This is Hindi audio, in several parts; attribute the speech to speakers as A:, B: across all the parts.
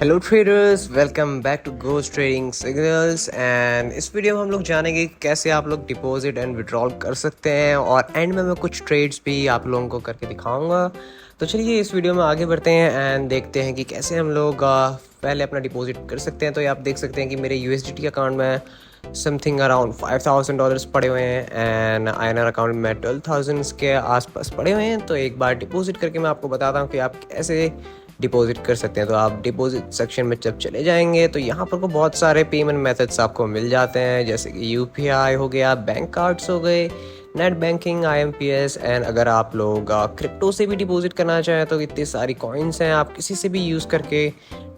A: Hello traders, welcome back to ghost trading signals. And इस वीडियो में हम लोग जानेंगे कि कैसे आप लोग डिपॉजिट एंड विड्रॉल कर सकते हैं, और एंड में मैं कुछ ट्रेड्स भी आप लोगों को करके दिखाऊंगा। तो चलिए इस वीडियो में आगे बढ़ते हैं एंड देखते हैं कि कैसे हम लोग पहले अपना डिपॉजिट कर सकते हैं। तो ये आप देख सकते हैं कि मेरे USDT अकाउंट में समथिंग अराउंड $5,000 पड़े हुए हैं एंड INR अकाउंट में 12,000 के आसपास पड़े हुए हैं। तो एक बार डिपॉजिट करके मैं आपको बताता हूँ कि आप कैसे डिपॉजिट कर सकते हैं। तो आप डिपॉजिट सेक्शन में जब चले जाएंगे तो यहाँ पर को बहुत सारे पेमेंट मेथड्स आपको मिल जाते हैं, जैसे कि UPI हो गया, बैंक कार्ड्स हो गए, नेट बैंकिंग, IMPS। एंड अगर आप लोग क्रिप्टो से भी डिपॉजिट करना चाहें तो इतनी सारी कॉइन्स हैं, आप किसी से भी यूज़ करके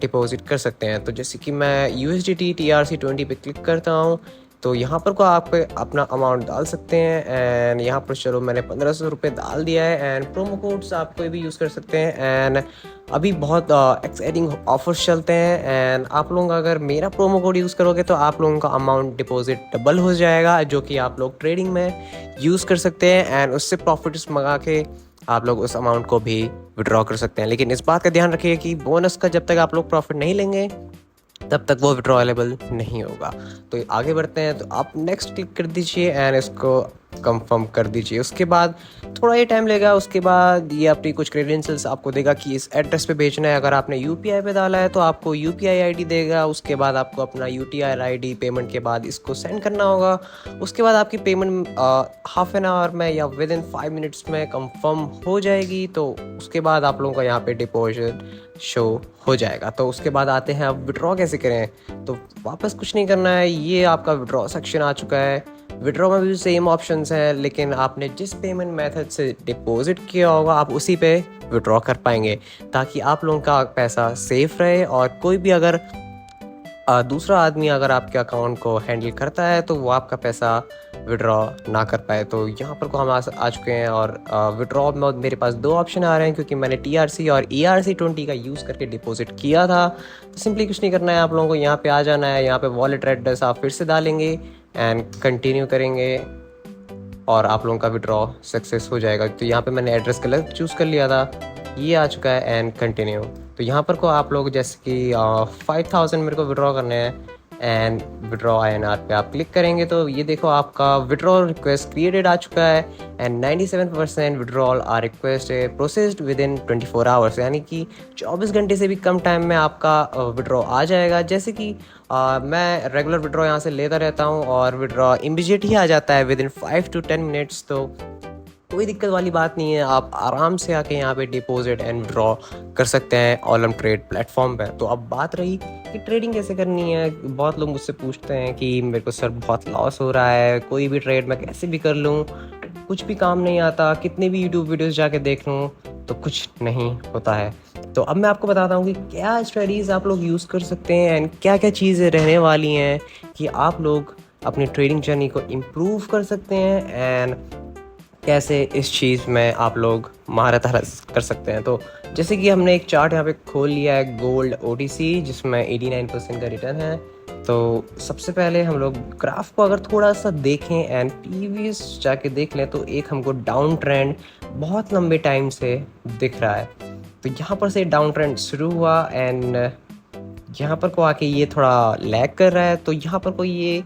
A: डिपॉजिट कर सकते हैं। तो जैसे कि मैं USDT TRC20 पे क्लिक करता हूँ तो यहाँ पर को आप अपना अमाउंट डाल सकते हैं। एंड यहाँ पर चलो मैंने 1,500 रुपये डाल दिया है। एंड प्रोमो कोड्स आप कोई भी यूज़ कर सकते हैं। एंड अभी बहुत एक्साइटिंग ऑफर्स चलते हैं एंड आप लोग अगर मेरा प्रोमो कोड यूज़ करोगे तो आप लोगों का अमाउंट डिपॉजिट डबल हो जाएगा, जो कि आप लोग ट्रेडिंग में यूज़ कर सकते हैं। एंड उससे प्रॉफिट्स मंगा के आप लोग उस अमाउंट को भी विड्रॉ कर सकते हैं। लेकिन इस बात का ध्यान रखिए कि बोनस का जब तक आप लोग प्रॉफिट नहीं लेंगे तब तक वो विड्रॉलेबल नहीं होगा। तो आगे बढ़ते हैं, तो आप नेक्स्ट क्लिक कर दीजिए एंड इसको कंफर्म कर दीजिए। उसके बाद थोड़ा ये टाइम लेगा, उसके बाद ये अपनी कुछ क्रेडेंशियल्स आपको देगा कि इस एड्रेस पे भेजना है। अगर आपने UPI पे डाला है तो आपको UPI ID देगा। उसके बाद आपको अपना UTR ID पेमेंट के बाद इसको सेंड करना होगा। उसके बाद आपकी पेमेंट हाफ एन आवर में या विद इन 5 मिनट्स में कंफर्म हो जाएगी। तो उसके बाद आप लोगों का यहाँ पे डिपॉजिट शो हो जाएगा। तो उसके बाद आते हैं अब विड्रॉ कैसे करें। तो वापस कुछ नहीं करना है, ये आपका विड्रॉ सेक्शन आ चुका है। विड्रॉ में भी सेम ऑप्शंस हैं, लेकिन आपने जिस पेमेंट मेथड से डिपॉजिट किया होगा आप उसी पे विड्रॉ कर पाएंगे, ताकि आप लोगों का पैसा सेफ रहे। और कोई भी अगर दूसरा आदमी अगर आपके अकाउंट को हैंडल करता है तो वो आपका पैसा विड्रॉ ना कर पाए। तो यहाँ पर को हम आ चुके हैं और विड्रॉ में मेरे पास 2 ऑप्शन आ रहे हैं, क्योंकि मैंने TRC और ERC20 का यूज़ करके डिपॉजिट किया था। तो सिंपली कुछ नहीं करना है, आप लोगों को यहाँ पे आ जाना है। यहाँ पे वॉलेट एड्रेस आप फिर से डालेंगे एंड कंटिन्यू करेंगे और आप लोगों का विड्रॉ सक्सेस हो जाएगा। तो यहाँ पे मैंने एड्रेस गलत चूज़ कर लिया था, ये आ चुका है एंड कंटिन्यू। तो यहाँ पर को आप लोग जैसे कि 5,000 मेरे को विड्रॉ करने हैं एंड विड्रॉ INR पे आप क्लिक करेंगे तो ये देखो आपका विड्रॉ रिक्वेस्ट क्रिएटेड आ चुका है and 97% withdrawal are request processed within 24 hours, यानी कि 24 घंटे से भी कम टाइम में आपका विड्रॉ आ जाएगा। जैसे कि मैं रेगुलर विड्रॉ यहाँ से लेता रहता हूँ और विड्रॉ इमीडिएट ही आ जाता है विद इन 5 to 10 मिनट्स। तो कोई दिक्कत वाली बात नहीं है, आप आराम से आके यहाँ पे डिपॉजिट एंड विड्रॉ कर सकते हैं ऑलम ट्रेड प्लेटफॉर्म पे। तो अब बात रही कि ट्रेडिंग कैसे करनी है। बहुत लोग मुझसे पूछते हैं कि मेरे को सर बहुत लॉस हो रहा है, कोई भी ट्रेड मैं कैसे भी कर लूँ, कुछ भी काम नहीं आता, कितने भी यूट्यूब वीडियोस जाके देख लूँ तो कुछ नहीं होता है। तो अब मैं आपको बताता हूँ कि क्या स्ट्रेटजीज आप लोग यूज़ कर सकते हैं एंड क्या क्या चीज़ें रहने वाली हैं कि आप लोग अपनी ट्रेडिंग जर्नी को इम्प्रूव कर सकते हैं एंड कैसे इस चीज़ में आप लोग महारत हासिल कर सकते हैं। तो जैसे कि हमने एक चार्ट यहाँ पे खोल लिया है गोल्ड OTC, जिसमें 89% का रिटर्न है। तो सबसे पहले हम लोग ग्राफ को अगर थोड़ा सा देखें एंड प्रीवियस जाके देख लें तो एक हमको डाउन ट्रेंड बहुत लंबे टाइम से दिख रहा है। तो यहाँ पर से डाउन ट्रेंड शुरू हुआ एंड यहाँ पर को आके ये थोड़ा लैग कर रहा है। तो यहाँ पर को ये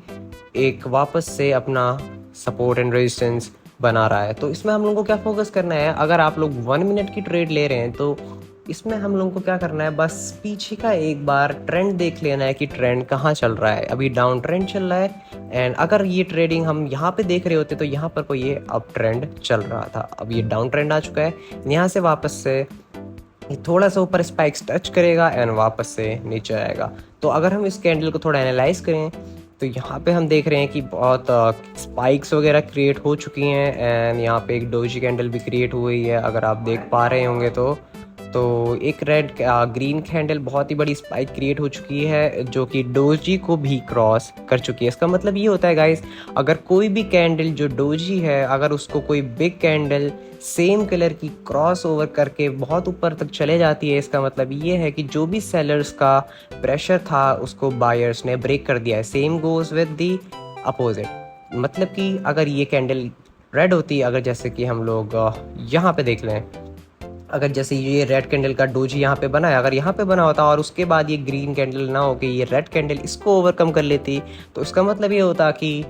A: एक वापस से अपना सपोर्ट एंड रेजिस्टेंस बना रहा है। तो इसमें हम लोगों को क्या फोकस करना है, अगर आप लोग 1 मिनट की ट्रेड ले रहे हैं तो इसमें हम लोगों को क्या करना है, बस पीछे का एक बार ट्रेंड देख लेना है कि ट्रेंड कहाँ चल रहा है। अभी डाउन ट्रेंड चल रहा है एंड अगर ये ट्रेडिंग हम यहाँ पे देख रहे होते तो यहाँ पर कोई ये अप ट्रेंड चल रहा था। अब ये डाउन ट्रेंड आ चुका है, यहाँ से वापस से ये थोड़ा सा ऊपर स्पाइक्स टच करेगा एंड वापस से नीचे आएगा। तो अगर हम इस कैंडल को थोड़ा एनालाइज करें तो यहाँ पे हम देख रहे हैं कि बहुत स्पाइक्स वगैरह क्रिएट हो चुकी हैं एंड यहाँ पे एक डोजी कैंडल भी क्रिएट हुई है, अगर आप देख पा रहे होंगे तो एक रेड ग्रीन कैंडल बहुत ही बड़ी स्पाइक क्रिएट हो चुकी है जो कि डोजी को भी क्रॉस कर चुकी है। इसका मतलब ये होता है गाइस, अगर कोई भी कैंडल जो डोजी है अगर उसको कोई बिग कैंडल सेम कलर की क्रॉस ओवर करके बहुत ऊपर तक चले जाती है, इसका मतलब ये है कि जो भी सेलर्स का प्रेशर था उसको बायर्स ने ब्रेक कर दिया है। Same goes with the opposite, मतलब कि अगर ये कैंडल रेड होती, अगर जैसे कि हम लोग यहाँ पे देख लें अगर जैसे ये रेड कैंडल का डोजी यहाँ पे बना है, अगर यहाँ पे बना होता और उसके बाद ये ग्रीन कैंडल ना होके ये रेड कैंडल इसको ओवरकम कर लेती, तो इसका मतलब ये होता कि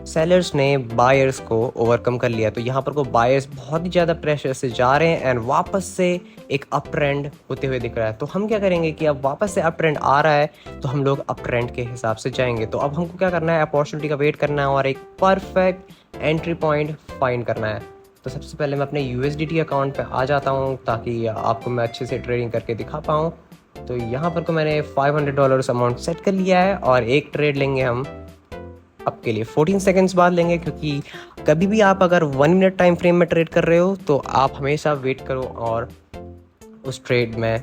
A: सेलर्स ने बायर्स को ओवरकम कर लिया। तो यहाँ पर को बायर्स बहुत ही ज़्यादा प्रेशर से जा रहे हैं एंड वापस से एक अप ट्रेंड होते हुए दिख रहा है। तो हम क्या करेंगे कि अब वापस से अप ट्रेंड आ रहा है तो हम लोग अप ट्रेंड के हिसाब से जाएंगे। तो अब हमको क्या करना है, अपॉर्चुनिटी का वेट करना है और एक परफेक्ट एंट्री पॉइंट फाइंड करना है। तो सबसे पहले मैं अपने USDT अकाउंट पे आ जाता हूँ ताकि आपको मैं अच्छे से ट्रेडिंग करके दिखा पाऊँ। तो यहाँ पर को मैंने $500 अमाउंट सेट कर लिया है और एक ट्रेड लेंगे हम आपके लिए 14 सेकंड्स बाद लेंगे, क्योंकि कभी भी आप अगर 1 मिनट टाइम फ्रेम में ट्रेड कर रहे हो तो आप हमेशा वेट करो और उस ट्रेड में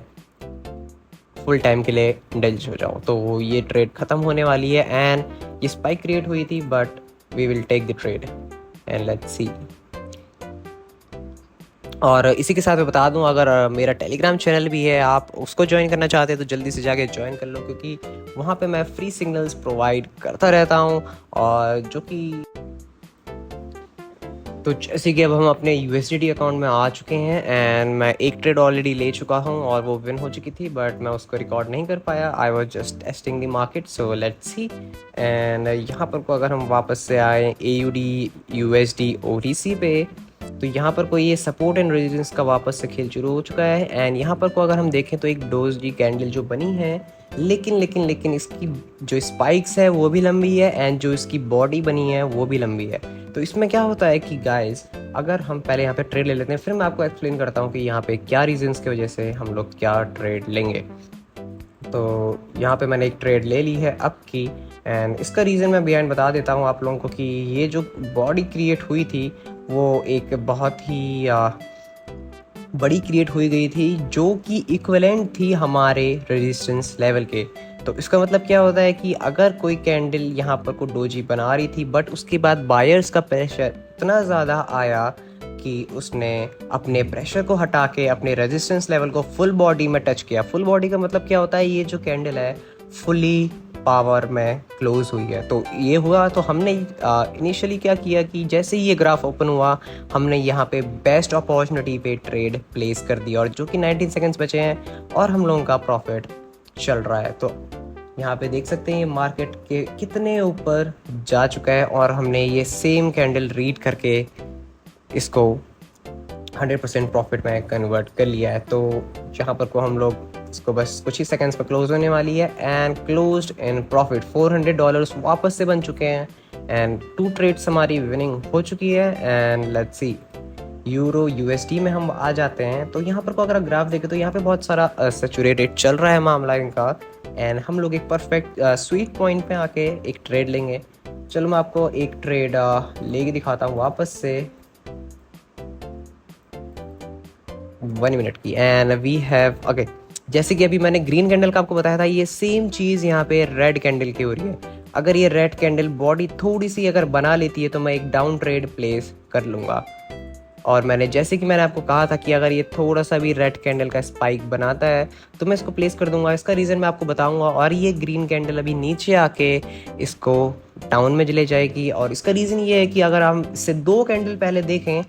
A: फुल टाइम के लिए इंडल्ज हो जाओ। तो ये ट्रेड ख़त्म होने वाली है एंड ये स्पाइक क्रिएट हुई थी, but we will take the trade and let's see. और इसी के साथ मैं बता दूं, अगर मेरा टेलीग्राम चैनल भी है, आप उसको ज्वाइन करना चाहते हैं तो जल्दी से जाके ज्वाइन कर लो, क्योंकि वहाँ पे मैं फ्री सिग्नल्स प्रोवाइड करता रहता हूँ। और जो कि तो जैसे कि अब हम अपने USDT अकाउंट में आ चुके हैं एंड मैं एक ट्रेड ऑलरेडी ले चुका हूँ और वो विन हो चुकी थी, बट मैं उसको रिकॉर्ड नहीं कर पाया। I was just testing the market, so let's see. And यहाँ पर को अगर हम वापस से आए AUD USD OTC पे, तो यहाँ पर कोई ये सपोर्ट एंड रेजिस्टेंस का वापस से खेल शुरू हो चुका है। एंड यहाँ पर को अगर हम देखें तो एक डोजी कैंडल जो बनी है, लेकिन इसकी जो स्पाइक्स है वो भी लंबी है एंड जो इसकी बॉडी बनी है वो भी लंबी है। तो इसमें क्या होता है कि गाइस, अगर हम पहले यहाँ पे ट्रेड ले लेते हैं, फिर मैं आपको एक्सप्लेन करता हूँ कि यहाँ पे क्या रीजंस की वजह से हम लोग क्या ट्रेड लेंगे। तो यहाँ पे मैंने एक ट्रेड ले ली है अप की एंड इसका रीज़न मैं बिहाइंड बता देता हूँ आप लोगों को कि ये जो बॉडी क्रिएट हुई थी वो एक बहुत ही बड़ी क्रिएट हुई गई थी, जो कि इक्विवेलेंट थी हमारे रेजिस्टेंस लेवल के। तो इसका मतलब क्या होता है कि अगर कोई कैंडल यहाँ पर को डोजी बना रही थी, बट उसके बाद बायर्स का प्रेशर इतना ज़्यादा आया कि उसने अपने प्रेशर को हटा के अपने रेजिस्टेंस लेवल को फुल बॉडी में टच किया। फुल बॉडी का मतलब क्या होता है, ये जो कैंडल है फुली पावर में क्लोज हुई है। तो ये हुआ, तो हमने इनिशियली क्या किया कि जैसे ही ये ग्राफ ओपन हुआ, हमने यहाँ पे बेस्ट अपॉर्चुनिटी पे ट्रेड प्लेस कर दिया, और जो कि 19 सेकंड्स बचे हैं और हम लोगों का प्रॉफिट चल रहा है। तो यहाँ पे देख सकते हैं ये मार्केट के कितने ऊपर जा चुका है और हमने ये सेम कैंडल रीड करके इसको 100% प्रॉफिट में कन्वर्ट कर लिया है। तो जहाँ पर को हम लोग इसको बस कुछ ही सेकंड्स पर क्लोज होने वाली है एंड क्लोज्ड इन प्रॉफिट। $400 वापस से बन चुके हैं एंड 2 ट्रेड्स हमारी विनिंग हो चुकी है। And let's C, euro USD में हम आ जाते हैं। तो यहाँ पर को अगर आप ग्राफ देखें तो यहाँ पे बहुत सारा सैचुरेटेड चल रहा है मामला इनका, एंड हम लोग एक परफेक्ट स्वीट पॉइंट पे आके एक ट्रेड लेंगे। चलो मैं आपको एक ट्रेड लेके दिखाता हूँ वापस से 1 मिनट की। एंड वी हैव ओके, जैसे कि अभी मैंने ग्रीन कैंडल का आपको बताया था, ये सेम चीज़ यहाँ पे रेड कैंडल की हो रही है। अगर ये रेड कैंडल बॉडी थोड़ी सी अगर बना लेती है तो मैं एक डाउन ट्रेड प्लेस कर लूँगा। और मैंने जैसे कि मैंने आपको कहा था कि अगर ये थोड़ा सा भी रेड कैंडल का स्पाइक बनाता है तो मैं इसको प्लेस कर दूंगा। इसका रीज़न मैं आपको बताऊंगा। और ये ग्रीन कैंडल अभी नीचे आके इसको डाउन में ले जाएगी, और इसका रीज़न ये है कि अगर हम इससे 2 कैंडल पहले देखें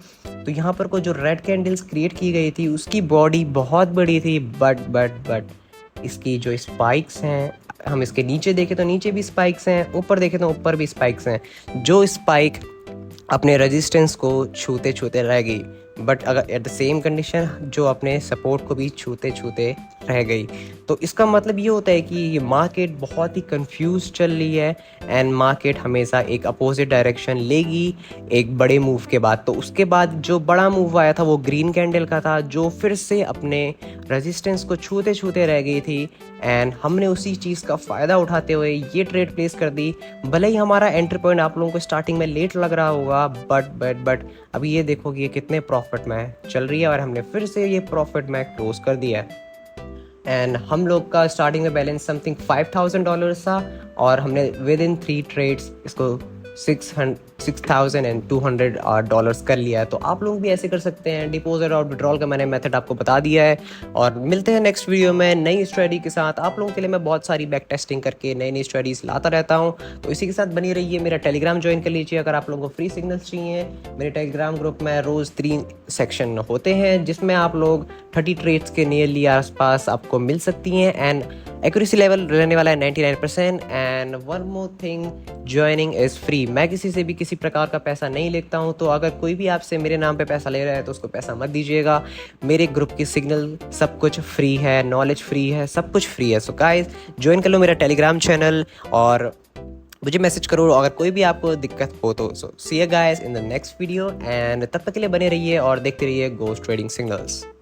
A: तो यहाँ पर को जो रेड कैंडल्स क्रिएट की गई थी उसकी बॉडी बहुत बड़ी थी, बट इसकी जो स्पाइक्स हैं, हम इसके नीचे देखें तो नीचे भी स्पाइक्स हैं, ऊपर देखें तो ऊपर भी स्पाइक्स हैं। जो स्पाइक अपने रेजिस्टेंस को छूते छूते रह गई, बट अगर एट द सेम कंडीशन जो अपने सपोर्ट को भी छूते छूते रह गई। तो इसका मतलब ये होता है कि ये मार्केट बहुत ही कंफ्यूज चल रही है एंड मार्केट हमेशा एक अपोजिट डायरेक्शन लेगी एक बड़े मूव के बाद। तो उसके बाद जो बड़ा मूव आया था वो ग्रीन कैंडल का था, जो फिर से अपने रेजिस्टेंस को छूते छूते रह गई थी एंड हमने उसी चीज़ का फ़ायदा उठाते हुए ये ट्रेड प्लेस कर दी। भले ही हमारा एंट्री पॉइंट आप लोगों को स्टार्टिंग में लेट लग रहा होगा, बट अभी ये देखो कि ये कितने प्रॉफिट में चल रही है और हमने फिर से ये प्रॉफिट में क्लोज कर दिया है। एंड हम लोग का स्टार्टिंग में बैलेंस समथिंग $5,000 था और हमने विद इन 3 ट्रेड्स इसको $6,200 कर लिया है। तो आप लोग भी ऐसे कर सकते हैं। डिपॉजिट और विड्रॉल का मैंने मेथड आपको बता दिया है और मिलते हैं नेक्स्ट वीडियो में नई स्ट्रेटजी के साथ। आप लोगों के लिए मैं बहुत सारी बैक टेस्टिंग करके नई नई स्ट्रेटजीज लाता रहता हूँ, तो इसी के साथ बनी रहिए। मेरा टेलीग्राम ज्वाइन कर लीजिए अगर आप लोगों को फ्री सिग्नल्स चाहिए। मेरे टेलीग्राम ग्रुप में रोज़ 3 सेक्शन होते हैं जिसमें आप लोग 30 ट्रेड्स के नियरली आसपास आपको मिल सकती हैं एंड एक्यूरेसी लेवल रहने वाला है 99%। And one more thing, joining is free. मैं किसी से भी किसी प्रकार का पैसा नहीं लेता हूँ, तो अगर कोई भी आपसे मेरे नाम पे पैसा ले रहा है तो उसको पैसा मत दीजिएगा। मेरे ग्रुप की सिग्नल सब कुछ फ्री है, नॉलेज फ्री है, सब कुछ फ्री है। सो गाइस ज्वाइन कर लो मेरा टेलीग्राम चैनल और मुझे मैसेज करो अगर कोई भी आपको दिक्कत हो तो। So see you guys in the next video and तब तक के लिए बने रहिए और देखते रहिए गोस्ट ट्रेडिंग सिग्नल्स।